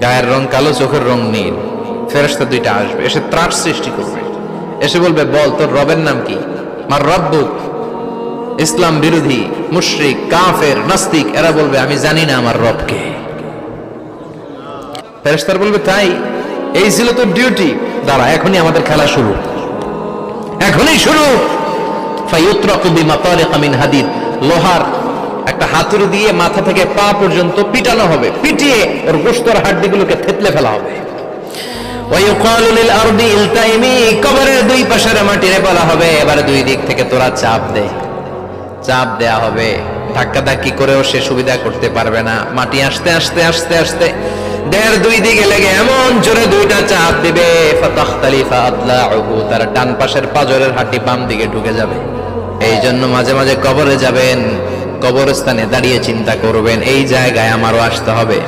গায়ের রং কালো, চোখের রং নীল। ফেরেশতা দুইটা আসবে, এসে ত্রাস সৃষ্টি করবে, এসে বলবে, বল তোর রবের নাম কি? মার রব্বুক। ইসলাম বিরোধী মুশরিক, কাফের, নাস্তিক এরা বলবে, আমি জানি না আমার রবকে। ফেরেশতারা বলবে, তাই? এই ছিল তোর ডিউটি? দাঁড়া, এখনই আমাদের খেলা শুরু, এখনই শুরু। ফায়ুতরাকু বিমাতারিক মিন হাদিদ, লোহার একটা হাতুড়ি দিয়ে মাথা থেকে পা পর্যন্ত পিটানো হবে, পিটিয়ে ওর গোশতের হাড্ডিগুলোকে থেতলে ফেলা হবে। ওয়ায়ুকালু লিল আরদি ইলতাইমি, কবরের দুই পাশের মাটিরে বলা হবে, এবারে দুই দিক থেকে তোরা চাপ দে। চাপ দেয়া হবে, ধাক্কা ধাক্কি করেও সে সুবিধা করতে পারবে না। মাটি আস্তে আস্তে আস্তে আস্তে দেহের দুই দিকে লেগে এমন জোরে দুইটা চাপ দিবে, ফাতাখতালিফা আদলাউহু, তার ডান পাশের পাজরের হাড্ডি বাম দিকে ঢুকে যাবে। এই জন্য মাঝে মাঝে কবরে যাবেন, কবরস্থানে দাঁড়িয়ে চিন্তা করবেন, এই জায়গায় আমারও আসতে হবে।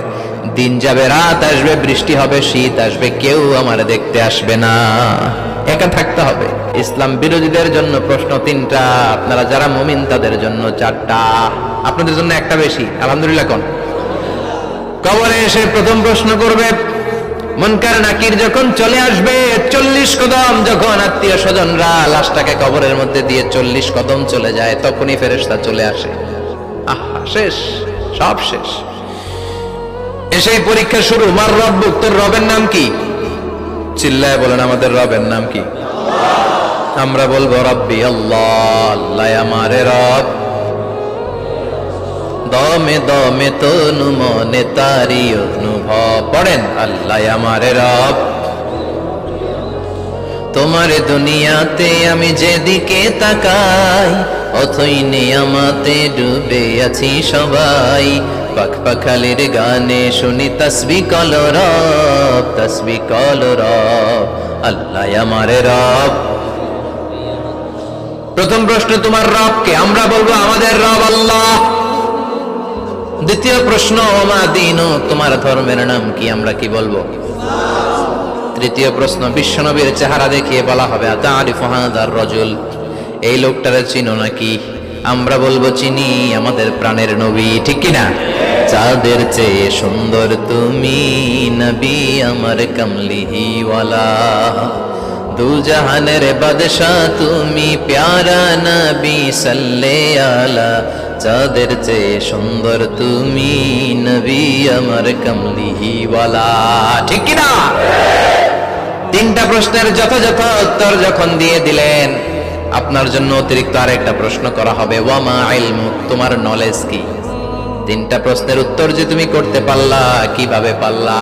দিন যাবে, রাত আসবে, বৃষ্টি হবে, শীত আসবে, কেউ আমার দেখতে আসবে না, একা থাকতে হবে। ইসলাম বিরোধীদের জন্য প্রশ্ন 3টা, আপনারা যারা মুমিন তাদের জন্য 4টা, আপনাদের জন্য একটা বেশি। আলহামদুলিল্লাহ। কোন কবরে এসে প্রথম প্রশ্ন করবে, মুনকার নাকির যখন চলে আসবে, 40 কদম যখন আত্মীয় স্বজনরা লাশটাকে কবরের মধ্যে দিয়ে 40 কদম চলে যায়, তখনই ফেরেশতা চলে আসে। আহা, শেষ, সব শেষ। এসেই পরীক্ষা শুরু। মার রব্বুক, তোর রবের নাম কি? চিল্লায় বলেন, আমাদের রবের নাম কি? আমরা বলবো, রব্বি আল্লাহ, আল্লাহ আমারে রব। দমে দমে তনু মনে তারি অনুভব, পড়েন, আল্লাহ আমারে রব। তোমার দুনিয়াতে আমি যেদিকে তাকাই, অথই নিয়ামতে ডুবে আছি সবাই। পাখ পাখালির গানে শুনি তাসবিহ কল রব, তাসবিহ কল রব, আল্লাহ আমারে রব। প্রথম প্রশ্ন, তোমার রব কে? আমরা বলবো, আমাদের রব আল্লাহ। দ্বিতীয় প্রশ্ন, ওমা দীনু, তোমার ধর্মের নাম কি? আমরা কি বলবো? তৃতীয় প্রশ্ন, বিশ্বনবীর চেহারা দেখিয়ে বলা হবে, আতারিফু হাযার রাজুল, এই লোকটারে চিনো নাকি? আমরা বলবো, চিনি, আমাদের প্রাণের নবী, ঠিক কি না? চাঁদের চেয়ে সুন্দর তুমি নবী আমার কামলিহি ওয়ালা, দু জাহানের বাদশা তুমি প্যারা নবী সাল্লে আলা, চাঁদের চেয়ে সুন্দর তুমি নবী আমার কামলিহি ওয়ালা, ঠিক কি না? 3টা প্রশ্নের যথাযথ উত্তর যখন দিয়ে দিলেন, আপনার জন্য অতিরিক্ত আরেকটা প্রশ্ন করা হবে, ওয়ামা ইলমুক, তোমার নলেজ কি? 3টা প্রশ্নের উত্তর যে তুমি করতে পারলা, কিভাবে পারলা?